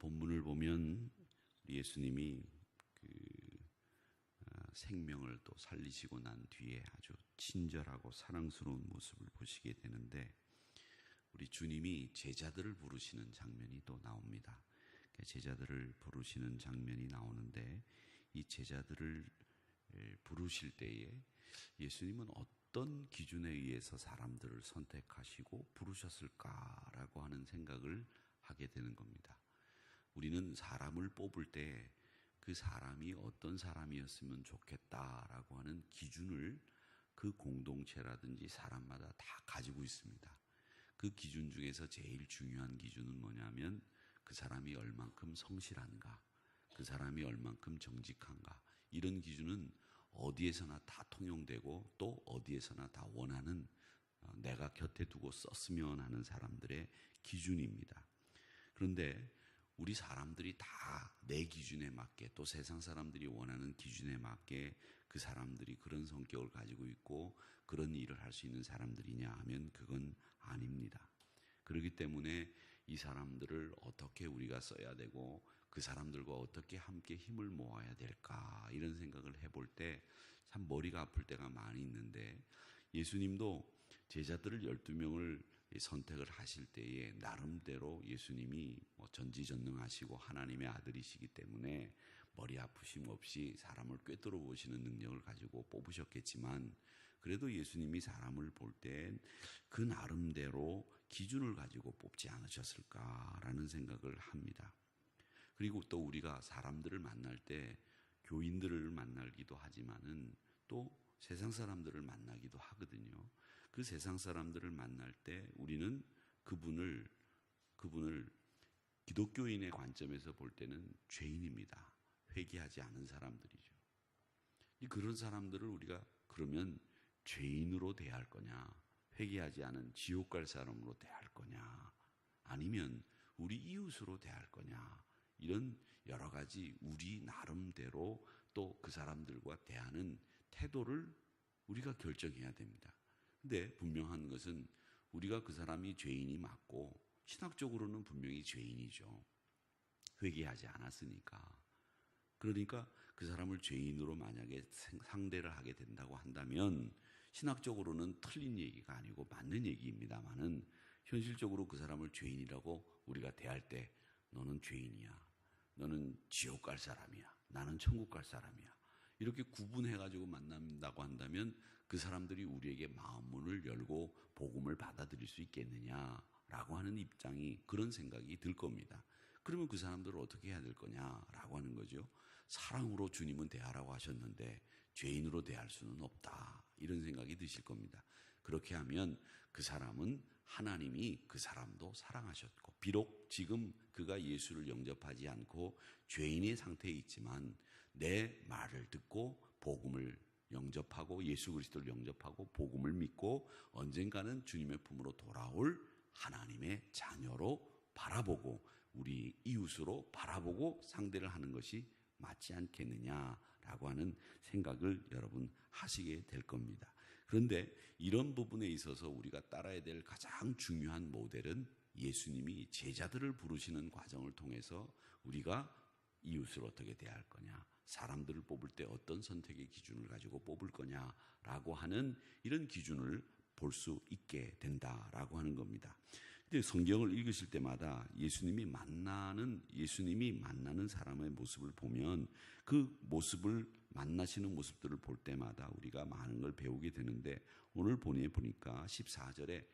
본문을 보면 예수님이 생명을 또 살리시고 난 뒤에 아주 친절하고 사랑스러운 모습을 보시게 되는데, 우리 주님이 제자들을 부르시는 장면이 또 나옵니다. 제자들을 부르시는 장면이 나오는데, 이 제자들을 부르실 때에 예수님은 어떤 기준에 의해서 사람들을 선택하시고 부르셨을까라고 하는 생각을 하게 되는 겁니다. 우리는 사람을 뽑을 때 그 사람이 어떤 사람이었으면 좋겠다라고 하는 기준을 그 공동체라든지 사람마다 다 가지고 있습니다. 그 기준 중에서 제일 중요한 기준은 뭐냐면 그 사람이 얼만큼 성실한가, 그 사람이 얼만큼 정직한가, 이런 기준은 어디에서나 다 통용되고 또 어디에서나 다 원하는, 내가 곁에 두고 썼으면 하는 사람들의 기준입니다. 그런데 우리 사람들이 다 내 기준에 맞게, 또 세상 사람들이 원하는 기준에 맞게 그 사람들이 그런 성격을 가지고 있고 그런 일을 할 수 있는 사람들이냐 하면 그건 아닙니다. 그렇기 때문에 이 사람들을 어떻게 우리가 써야 되고 그 사람들과 어떻게 함께 힘을 모아야 될까, 이런 생각을 해볼 때 참 머리가 아플 때가 많이 있는데, 예수님도 제자들을 12명을 선택을 하실 때에 나름대로 예수님이 전지전능하시고 하나님의 아들이시기 때문에 머리 아프심 없이 사람을 꿰뚫어 보시는 능력을 가지고 뽑으셨겠지만, 그래도 예수님이 사람을 볼 땐 그 나름대로 기준을 가지고 뽑지 않으셨을까라는 생각을 합니다. 그리고 또 우리가 사람들을 만날 때 교인들을 만나기도 하지만은 또 세상 사람들을 만나기도 하거든요. 그 세상 사람들을 만날 때 우리는 그분을 기독교인의 관점에서 볼 때는 죄인입니다. 회개하지 않은 사람들이죠. 그런 사람들을 우리가 그러면 죄인으로 대할 거냐, 회개하지 않은 지옥 갈 사람으로 대할 거냐, 아니면 우리 이웃으로 대할 거냐, 이런 여러 가지 우리 나름대로 또 그 사람들과 대하는 태도를 우리가 결정해야 됩니다. 근데 분명한 것은 우리가 그 사람이 죄인이 맞고 신학적으로는 분명히 죄인이죠. 회개하지 않았으니까. 그러니까 그 사람을 죄인으로 만약에 상대를 하게 된다고 한다면 신학적으로는 틀린 얘기가 아니고 맞는 얘기입니다만은, 현실적으로 그 사람을 죄인이라고 우리가 대할 때 너는 죄인이야, 너는 지옥 갈 사람이야, 나는 천국 갈 사람이야, 이렇게 구분해가지고 만난다고 한다면 그 사람들이 우리에게 마음문을 열고 복음을 받아들일 수 있겠느냐라고 하는 입장이, 그런 생각이 들 겁니다. 그러면 그 사람들을 어떻게 해야 될 거냐라고 하는 거죠. 사랑으로 주님은 대하라고 하셨는데 죄인으로 대할 수는 없다, 이런 생각이 드실 겁니다. 그렇게 하면 그 사람은 하나님이 그 사람도 사랑하셨고, 비록 지금 그가 예수를 영접하지 않고 죄인의 상태에 있지만 내 말을 듣고 복음을 영접하고 예수 그리스도를 영접하고 복음을 믿고 언젠가는 주님의 품으로 돌아올 하나님의 자녀로 바라보고 우리 이웃으로 바라보고 상대를 하는 것이 맞지 않겠느냐라고 하는 생각을 여러분 하시게 될 겁니다. 그런데 이런 부분에 있어서 우리가 따라야 될 가장 중요한 모델은 예수님이 제자들을 부르시는 과정을 통해서 우리가 이웃을 어떻게 대할 거냐, 사람들을 뽑을 때 어떤 선택의 기준을 가지고 뽑을 거냐라고 하는 이런 기준을 볼 수 있게 된다라고 하는 겁니다. 근데 성경을 읽으실 때마다 예수님이 만나는 사람의 모습을 보면 그 모습을 만나시는 모습들을 볼 때마다 우리가 많은 걸 배우게 되는데, 오늘 보니까 14절에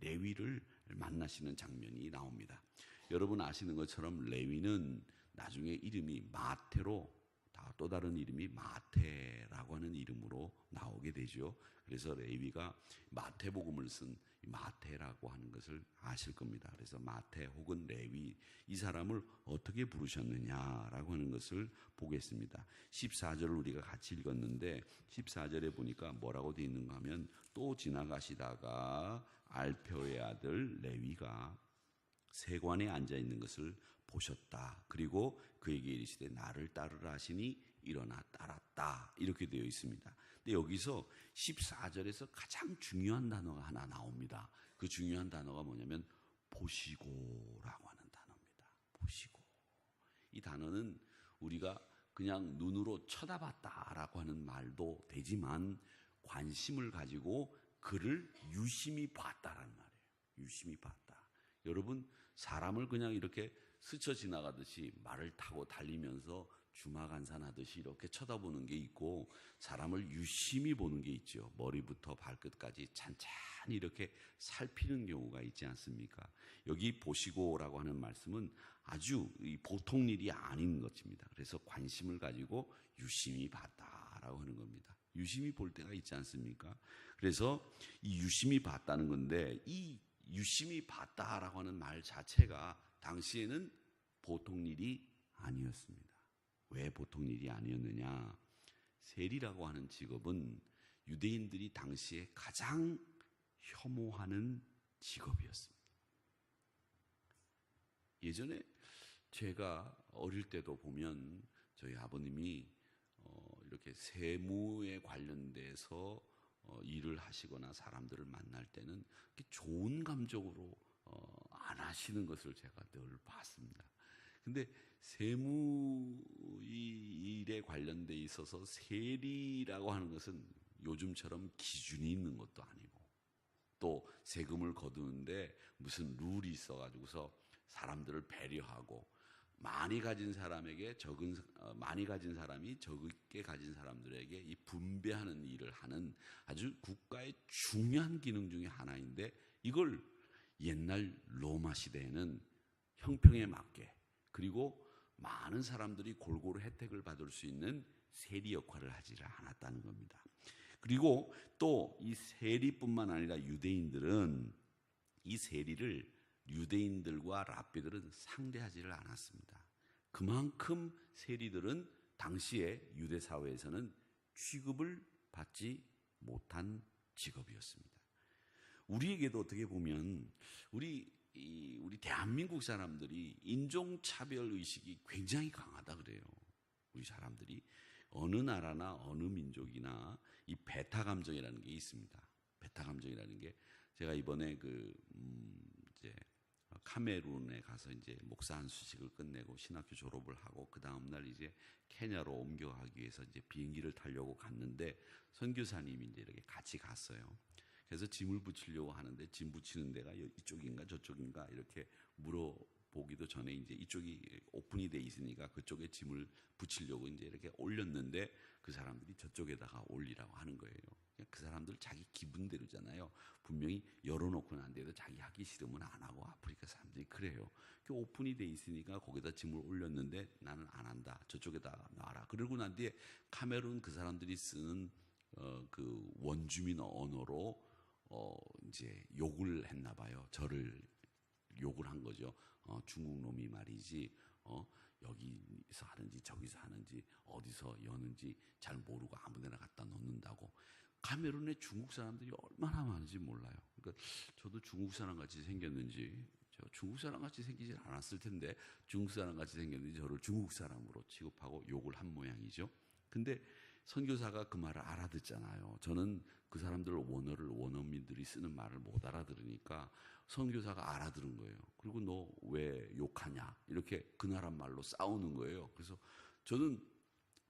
레위를 만나시는 장면이 나옵니다. 여러분 아시는 것처럼 레위는 나중에 이름이 마태로, 또 다른 이름이 마태라고 하는 이름으로 나오게 되죠. 그래서 레위가 마태복음을 쓴 마태라고 하는 것을 아실 겁니다. 그래서 마태 혹은 레위, 이 사람을 어떻게 부르셨느냐라고 하는 것을 보겠습니다. 14절을 우리가 같이 읽었는데 14절에 보니까 뭐라고 되어 있는가 하면, 또 지나가시다가 알페오의 아들 레위가 세관에 앉아 있는 것을 보셨다. 그리고 그에게 이르시되 나를 따르라 하시니 일어나 따랐다. 이렇게 되어 있습니다. 근데 여기서 14절에서 가장 중요한 단어가 하나 나옵니다. 그 중요한 단어가 뭐냐면 보시고라고 하는 단어입니다. 보시고. 이 단어는 우리가 그냥 눈으로 쳐다봤다라고 하는 말도 되지만 관심을 가지고 그를 유심히 봤다라는 말이에요. 유심히 봤다. 여러분, 사람을 그냥 이렇게 스쳐 지나가듯이 말을 타고 달리면서 주마간산하듯이 이렇게 쳐다보는 게 있고 사람을 유심히 보는 게 있죠. 머리부터 발끝까지 찬찬히 이렇게 살피는 경우가 있지 않습니까? 여기 보시고라고 하는 말씀은 아주 보통 일이 아닌 것입니다. 그래서 관심을 가지고 유심히 봤다라고 하는 겁니다. 유심히 볼 때가 있지 않습니까? 그래서 이 유심히 봤다는 건데 이 유심히 봤다라고 하는 말 자체가 당시에는 보통 일이 아니었습니다. 왜 보통 일이 아니었느냐? 세리라고 하는 직업은 유대인들이 당시에 가장 혐오하는 직업이었습니다. 예전에 제가 어릴 때도 보면 저희 아버님이 이렇게 세무에 관련돼서 일을 하시거나 사람들을 만날 때는 좋은 감정으로 안 하시는 것을 제가 늘 봤습니다. 근데 세무 일에 관련돼 있어서 세리라고 하는 것은 요즘처럼 기준이 있는 것도 아니고 또 세금을 거두는데 무슨 룰이 있어가지고서 사람들을 배려하고 많이 가진 사람에게 많이 가진 사람이 적게 가진 사람들에게 이 분배하는 일을 하는 아주 국가의 중요한 기능 중에 하나인데 이걸 옛날 로마 시대에는 형평에 맞게 그리고 많은 사람들이 골고루 혜택을 받을 수 있는 세리 역할을 하지를 않았다는 겁니다. 그리고 또 이 세리뿐만 아니라 유대인들은 이 세리를 유대인들과 랍비들은 상대하지를 않았습니다. 그만큼 세리들은 당시에 유대 사회에서는 취급을 받지 못한 직업이었습니다. 우리에게도 어떻게 보면 우리 대한민국 사람들이 인종차별 의식이 굉장히 강하다 그래요. 우리 사람들이 어느 나라나 어느 민족이나 이 베타 감정이라는 게 있습니다. 베타 감정이라는 게 제가 이번에 이제 카메룬에 가서 이제 목사 한 수식을 끝내고 신학교 졸업을 하고 그 다음 날 이제 케냐로 옮겨가기 위해서 이제 비행기를 타려고 갔는데 선교사님이 이제 이렇게 같이 갔어요. 그래서 짐을 붙이려고 하는데 짐 붙이는 데가 이쪽인가 저쪽인가 이렇게 물어보기도 전에 이제 이쪽이 오픈이 돼 있으니까 그쪽에 짐을 붙이려고 이제 이렇게 올렸는데 그 사람들이 저쪽에다가 올리라고 하는 거예요. 그 사람들 자기 기분대로잖아요. 분명히 열어놓고는 안 돼도 자기 하기 싫으면 안 하고 아프리카 사람들이 그래요. 오픈이 돼 있으니까 거기다 짐을 올렸는데 나는 안 한다. 저쪽에다 놔라. 그러고 난 뒤에 카메룬 그 사람들이 쓰는 그 원주민 언어로 이제 욕을 했나 봐요. 저를 욕을 한 거죠. 중국 놈이 말이지. 여기서 하는지 저기서 하는지 어디서 여는지 잘 모르고 아무데나 갖다 놓는다고. 카메룬에 중국 사람들이 얼마나 많은지 몰라요. 그러니까 저도 중국 사람 같이 생겼는지 저 중국 사람 같이 생기질 않았을 텐데 중국 사람 같이 생겼는지 저를 중국 사람으로 취급하고 욕을 한 모양이죠. 근데 선교사가 그 말을 알아듣잖아요. 저는 그 사람들 원어민들이 쓰는 말을 못 알아들으니까 선교사가 알아들은 거예요. 그리고 너 왜 욕하냐 이렇게 그 나라 말로 싸우는 거예요. 그래서 저는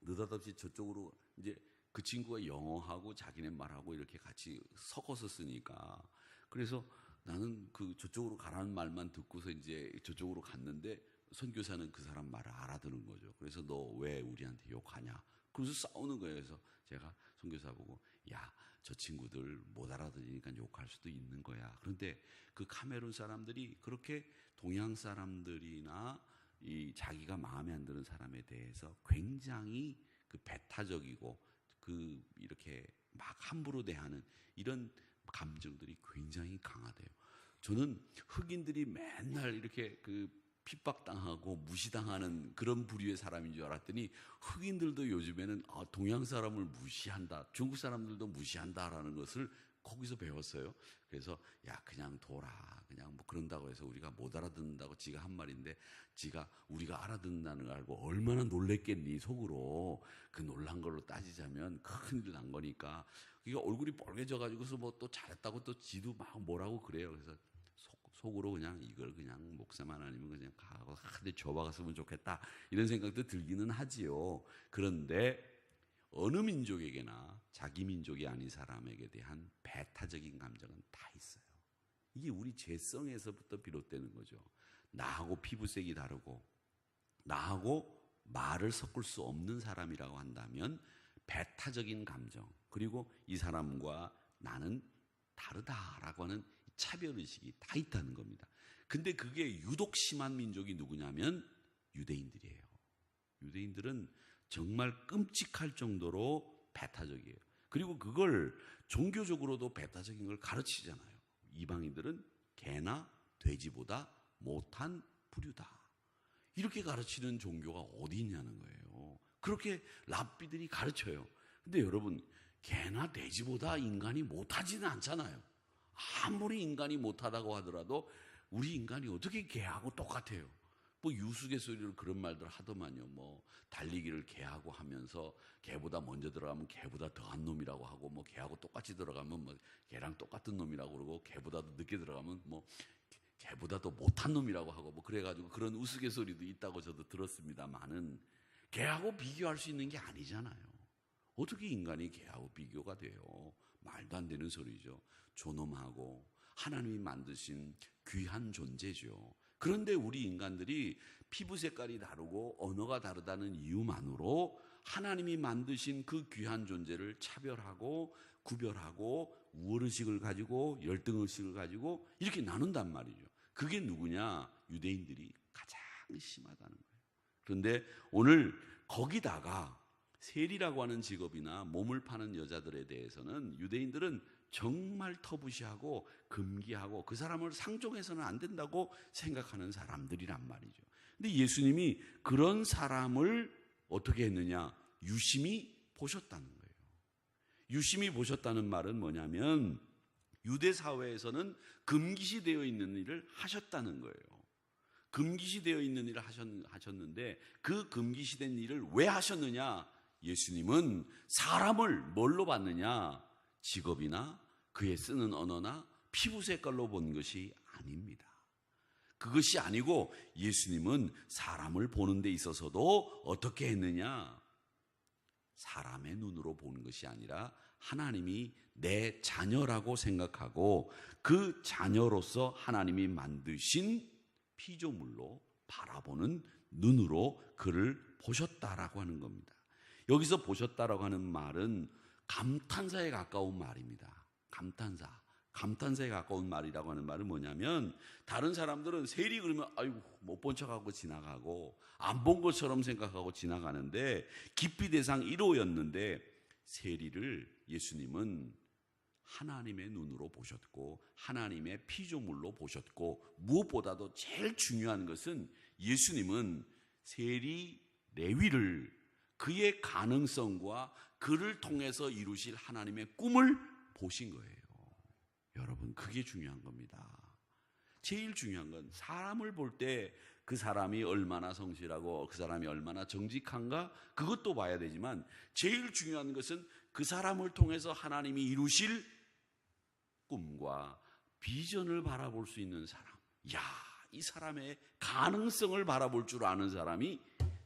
느닷없이 저쪽으로 이제 그 친구가 영어하고 자기네 말하고 이렇게 같이 섞어서 쓰니까 그래서 나는 그 저쪽으로 가라는 말만 듣고서 이제 저쪽으로 갔는데 선교사는 그 사람 말을 알아듣는 거죠. 그래서 너 왜 우리한테 욕하냐? 그래서 싸우는 거예요. 그래서 제가 선교사 보고 야, 저 친구들 못 알아들으니까 욕할 수도 있는 거야. 그런데 그 카메룬 사람들이 그렇게 동양 사람들이나 이 자기가 마음에 안 드는 사람에 대해서 굉장히 그 배타적이고 그 이렇게 막 함부로 대하는 이런 감정들이 굉장히 강하대요. 저는 흑인들이 맨날 이렇게 그 핍박당하고 무시당하는 그런 부류의 사람인 줄 알았더니 흑인들도 요즘에는 동양 사람을 무시한다, 중국 사람들도 무시한다라는 것을 거기서 배웠어요. 그래서 야 그냥 둬라, 그냥 뭐 그런다고 해서 우리가 못 알아듣는다고 지가 한 말인데 지가 우리가 알아듣는다는 걸 알고 얼마나 놀랬겠니 속으로. 그 놀란 걸로 따지자면 큰일 난 거니까 이게 얼굴이 빨개져 가지고서 뭐 또 잘했다고 또 지도 막 뭐라고 그래요. 그래서 속으로 그냥 이걸 그냥 목사만 아니면 그냥 가고 근데 줘박았으면 좋겠다 이런 생각도 들기는 하지요. 그런데 어느 민족에게나 자기 민족이 아닌 사람에게 대한 배타적인 감정은 다 있어요. 이게 우리 죄성에서부터 비롯되는 거죠. 나하고 피부색이 다르고 나하고 말을 섞을 수 없는 사람이라고 한다면 배타적인 감정, 그리고 이 사람과 나는 다르다라고 하는 차별의식이 다 있다는 겁니다. 근데 그게 유독 심한 민족이 누구냐면 유대인들이에요. 유대인들은 정말 끔찍할 정도로 배타적이에요. 그리고 그걸 종교적으로도 배타적인 걸 가르치잖아요. 이방인들은 개나 돼지보다 못한 부류다. 이렇게 가르치는 종교가 어디 있냐는 거예요. 그렇게 랍비들이 가르쳐요. 근데 여러분, 개나 돼지보다 인간이 못하지는 않잖아요. 아무리 인간이 못하다고 하더라도 우리 인간이 어떻게 개하고 똑같아요. 뭐 유스갯소리로 그런 말들 하더만요. 뭐 달리기를 개하고 하면서 개보다 먼저 들어가면 개보다 더한 놈이라고 하고, 뭐 개하고 똑같이 들어가면 뭐 개랑 똑같은 놈이라고 그러고, 개보다 더 늦게 들어가면 뭐 개보다 더 못한 놈이라고 하고, 뭐 그래가지고 그런 우스갯소리도 있다고 저도 들었습니다만은 개하고 비교할 수 있는 게 아니잖아요. 어떻게 인간이 개하고 비교가 돼요? 말도 안 되는 소리죠. 존엄하고 하나님이 만드신 귀한 존재죠. 그런데 우리 인간들이 피부 색깔이 다르고 언어가 다르다는 이유만으로 하나님이 만드신 그 귀한 존재를 차별하고 구별하고 우월의식을 가지고 열등의식을 가지고 이렇게 나눈단 말이죠. 그게 누구냐? 유대인들이 가장 심하다는 거예요. 그런데 오늘 거기다가 세리라고 하는 직업이나 몸을 파는 여자들에 대해서는 유대인들은 정말 터부시하고 금기하고 그 사람을 상종해서는 안 된다고 생각하는 사람들이란 말이죠. 근데 예수님이 그런 사람을 어떻게 했느냐? 유심히 보셨다는 거예요. 유심히 보셨다는 말은 뭐냐면 유대 사회에서는 금기시되어 있는 일을 하셨다는 거예요. 금기시되어 있는 일을 하셨는데 그 금기시된 일을 왜 하셨느냐? 예수님은 사람을 뭘로 봤느냐? 직업이나 그의 쓰는 언어나 피부 색깔로 본 것이 아닙니다. 그것이 아니고 예수님은 사람을 보는 데 있어서도 어떻게 했느냐? 사람의 눈으로 보는 것이 아니라 하나님이 내 자녀라고 생각하고 그 자녀로서 하나님이 만드신 피조물로 바라보는 눈으로 그를 보셨다라고 하는 겁니다. 여기서 보셨다라고 하는 말은 감탄사에 가까운 말입니다. 감탄사에 가까운 말이라고 하는 말은 뭐냐면 다른 사람들은 세리 그러면 아이고 못 본 척하고 지나가고 안 본 것처럼 생각하고 지나가는데 기피 대상 1호였는데 세리를 예수님은 하나님의 눈으로 보셨고 하나님의 피조물로 보셨고 무엇보다도 제일 중요한 것은 예수님은 세리 레위를 그의 가능성과 그를 통해서 이루실 하나님의 꿈을 보신 거예요. 여러분, 그게 중요한 겁니다. 제일 중요한 건 사람을 볼 때 그 사람이 얼마나 성실하고 그 사람이 얼마나 정직한가 그것도 봐야 되지만 제일 중요한 것은 그 사람을 통해서 하나님이 이루실 꿈과 비전을 바라볼 수 있는 사람. 야, 이 사람의 가능성을 바라볼 줄 아는 사람이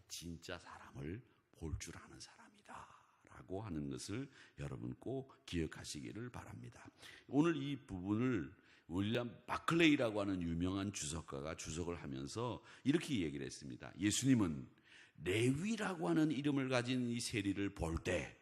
진짜 사람을 볼 줄 아는 사람이다 라고 하는 것을 여러분 꼭 기억하시기를 바랍니다. 오늘 이 부분을 윌리엄 바클레이라고 하는 유명한 주석가가 주석을 하면서 이렇게 얘기를 했습니다. 예수님은 레위라고 하는 이름을 가진 이 세리를 볼 때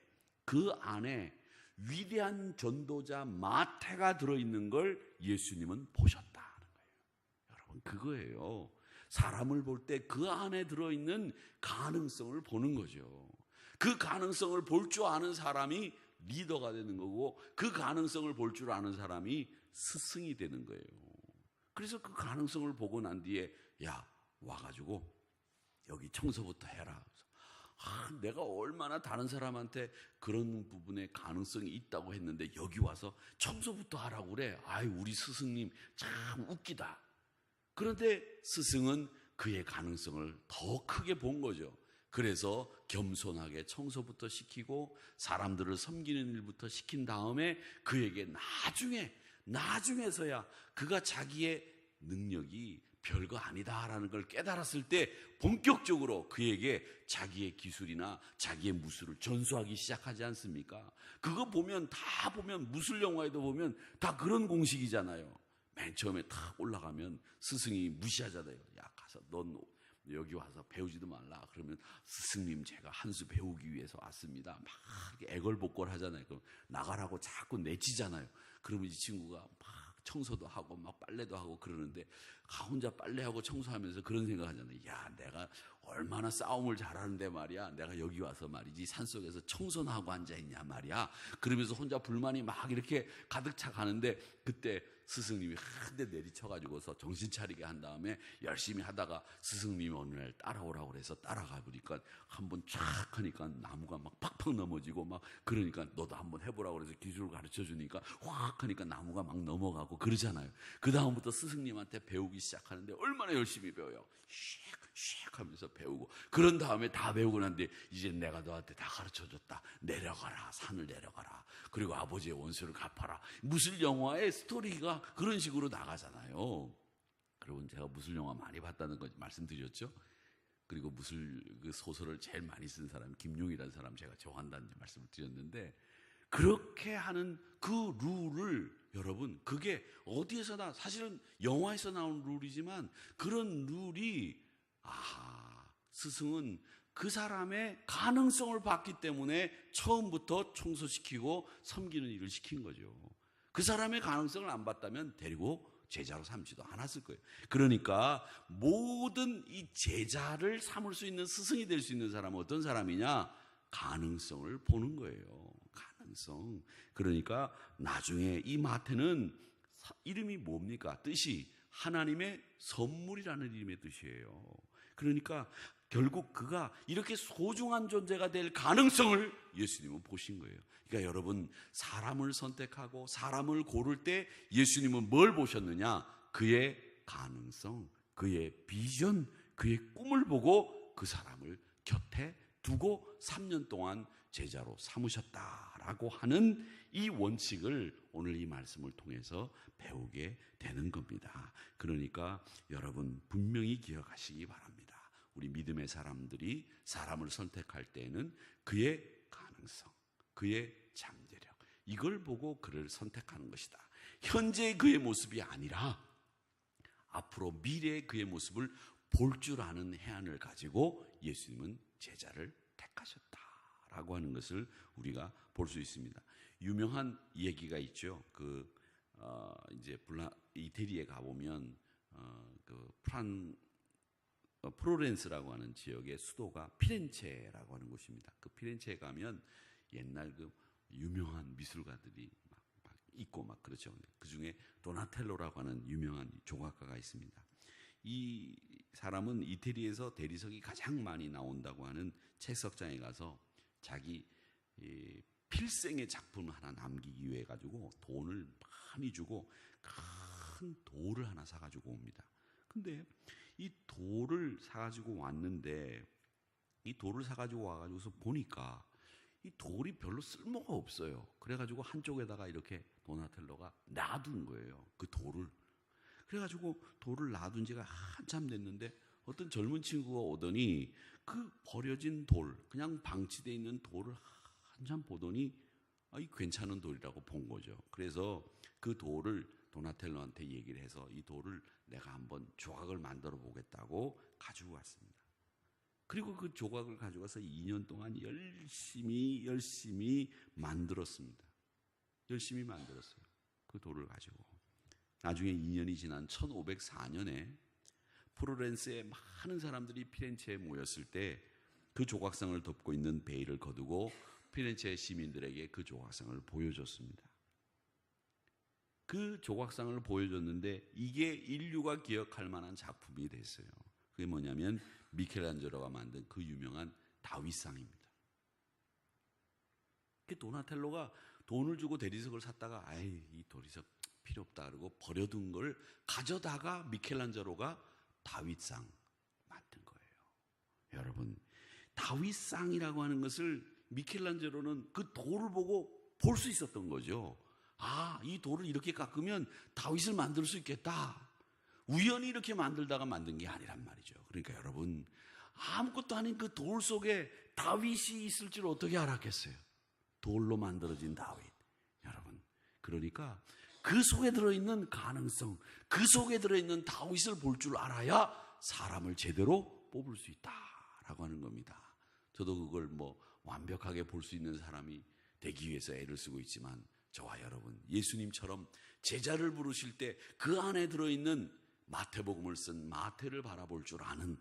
그 안에 위대한 전도자 마태가 들어있는 걸 예수님은 보셨다는 거예요. 여러분, 그거예요. 사람을 볼 때 그 안에 들어있는 가능성을 보는 거죠. 그 가능성을 볼 줄 아는 사람이 리더가 되는 거고 그 가능성을 볼 줄 아는 사람이 스승이 되는 거예요. 그래서 그 가능성을 보고 난 뒤에 야, 와가지고 여기 청소부터 해라. 내가 얼마나 다른 사람한테 그런 부분에 가능성이 있다고 했는데 여기 와서 청소부터 하라고 그래. 아이, 우리 스승님 참 웃기다. 그런데 스승은 그의 가능성을 더 크게 본 거죠. 그래서 겸손하게 청소부터 시키고 사람들을 섬기는 일부터 시킨 다음에 그에게 나중에서야 그가 자기의 능력이 별거 아니다라는 걸 깨달았을 때 본격적으로 그에게 자기의 기술이나 자기의 무술을 전수하기 시작하지 않습니까? 그거 보면 다 보면 무술 영화에도 보면 다 그런 공식이잖아요. 맨 처음에 탁 올라가면 스승이 무시하잖아요. 야, 가서 넌 여기 와서 배우지도 말라. 그러면 스승님 제가 한 수 배우기 위해서 왔습니다. 막 애걸복걸 하잖아요. 그럼 나가라고 자꾸 내치잖아요. 그러면 이 친구가 막 청소도 하고 막 빨래도 하고 그러는데 혼자 빨래하고 청소하면서 그런 생각하잖아요. 야, 내가 얼마나 싸움을 잘하는데 말이야. 내가 여기 와서 말이지 산속에서 청소나 하고 앉아있냐 말이야. 그러면서 혼자 불만이 막 이렇게 가득 차 가는데 그때 스승님이 한 대 내리쳐가지고서 정신 차리게 한 다음에 열심히 하다가 스승님이 어느 날 따라오라고 그래서 따라가 보니까 한번 쫙 하니까 나무가 막 팍팍 넘어지고 막 그러니까 너도 한번 해보라고 그래서 기술을 가르쳐 주니까 확 하니까 나무가 막 넘어가고 그러잖아요. 그 다음부터 스승님한테 배우기 시작하는데 얼마나 열심히 배워요. 슉슉 하면서 배우고 그런 다음에 다 배우고 난데 이제 내가 너한테 다 가르쳐줬다. 내려가라. 산을 내려가라. 그리고 아버지의 원수를 갚아라. 무술 영화의 스토리가 그런 식으로 나가잖아요. 여러분 제가 무술 영화 많이 봤다는 거 말씀드렸죠. 그리고 무술 그 소설을 제일 많이 쓴 사람 김용이라는 사람 제가 좋아한다는 말씀을 드렸는데 그렇게 하는 그 룰을 여러분 그게 어디에서나 사실은 영화에서 나온 룰이지만 그런 룰이 스승은 그 사람의 가능성을 봤기 때문에 처음부터 청소시키고 섬기는 일을 시킨 거죠. 그 사람의 가능성을 안 봤다면 데리고 제자로 삼지도 않았을 거예요. 그러니까 모든 이 제자를 삼을 수 있는 스승이 될 수 있는 사람은 어떤 사람이냐? 가능성을 보는 거예요. 가능성. 그러니까 나중에 이 마태는 이름이 뭡니까? 뜻이 하나님의 선물이라는 이름의 뜻이에요. 그러니까 결국 그가 이렇게 소중한 존재가 될 가능성을 예수님은 보신 거예요. 그러니까 여러분 사람을 선택하고 사람을 고를 때 예수님은 뭘 보셨느냐? 그의 가능성, 그의 비전, 그의 꿈을 보고 그 사람을 곁에 두고 3년 동안 제자로 삼으셨다라고 하는 이 원칙을 오늘 이 말씀을 통해서 배우게 되는 겁니다. 그러니까 여러분 분명히 기억하시기 바랍니다. 우리 믿음의 사람들이 사람을 선택할 때에는 그의 가능성, 그의 잠재력 이걸 보고 그를 선택하는 것이다. 현재의 그의 모습이 아니라 앞으로 미래의 그의 모습을 볼 줄 아는 해안을 가지고 예수님은 제자를 택하셨다라고 하는 것을 우리가 볼 수 있습니다. 유명한 얘기가 있죠. 이제 이태리에 가보면 프로렌스라고 하는 지역의 수도가 피렌체라고 하는 곳입니다. 그 피렌체에 가면 옛날 그 유명한 미술가들이 막 있고 막 그렇죠. 그 중에 도나텔로라고 하는 유명한 조각가가 있습니다. 이 사람은 이태리에서 대리석이 가장 많이 나온다고 하는 채석장에 가서 자기 필생의 작품을 하나 남기기 위해 가지고 돈을 많이 주고 큰 돌을 하나 사가지고 옵니다. 근데 이 돌을 사가지고 왔는데 이 돌을 사가지고 와가지고서 보니까 이 돌이 별로 쓸모가 없어요. 그래가지고 한쪽에다가 이렇게 도나텔로가 놔둔 거예요. 그 돌을. 그래가지고 돌을 놔둔 지가 한참 됐는데 어떤 젊은 친구가 오더니 그 버려진 돌, 그냥 방치되어 있는 돌을 한참 보더니 이 괜찮은 돌이라고 본 거죠. 그래서 그 돌을 도나텔로한테 얘기를 해서 이 돌을 내가 한번 조각을 만들어 보겠다고 가지고 왔습니다. 그리고 그 조각을 가져가서 2년 동안 열심히 만들었습니다. 열심히 만들었어요. 그 돌을 가지고. 나중에 2년이 지난 1504년에 프로렌스에 많은 사람들이 피렌체에 모였을 때 그 조각상을 덮고 있는 베일을 거두고 피렌체 시민들에게 그 조각상을 보여줬습니다. 그 조각상을 보여줬는데 이게 인류가 기억할 만한 작품이 됐어요. 그게 뭐냐면 미켈란젤로가 만든 그 유명한 다윗상입니다. 그 도나텔로가 돈을 주고 대리석을 샀다가 이 대리석 필요 없다 그러고 버려둔 걸 가져다가 미켈란젤로가 다윗상 만든 거예요. 여러분 다윗상이라고 하는 것을 미켈란젤로는 그 돌을 보고 볼 수 있었던 거죠. 이 돌을 이렇게 깎으면 다윗을 만들 수 있겠다. 우연히 이렇게 만들다가 만든 게 아니란 말이죠. 그러니까 여러분, 아무것도 아닌 그 돌 속에 다윗이 있을 줄 어떻게 알았겠어요? 돌로 만들어진 다윗. 여러분, 그러니까 그 속에 들어있는 가능성, 그 속에 들어있는 다윗을 볼 줄 알아야 사람을 제대로 뽑을 수 있다라고 하는 겁니다. 저도 그걸 완벽하게 볼 수 있는 사람이 되기 위해서 애를 쓰고 있지만, 저와 여러분, 예수님처럼 제자를 부르실 때 그 안에 들어있는 마태복음을 쓴 마태를 바라볼 줄 아는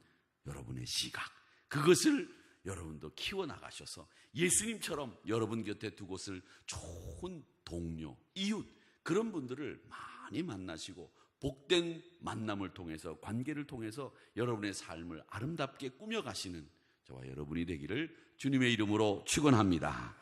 여러분의 시각, 그것을 여러분도 키워나가셔서 예수님처럼 여러분 곁에 두곳을 좋은 동료, 이웃, 그런 분들을 많이 만나시고 복된 만남을 통해서, 관계를 통해서 여러분의 삶을 아름답게 꾸며가시는 저와 여러분이 되기를 주님의 이름으로 축원합니다.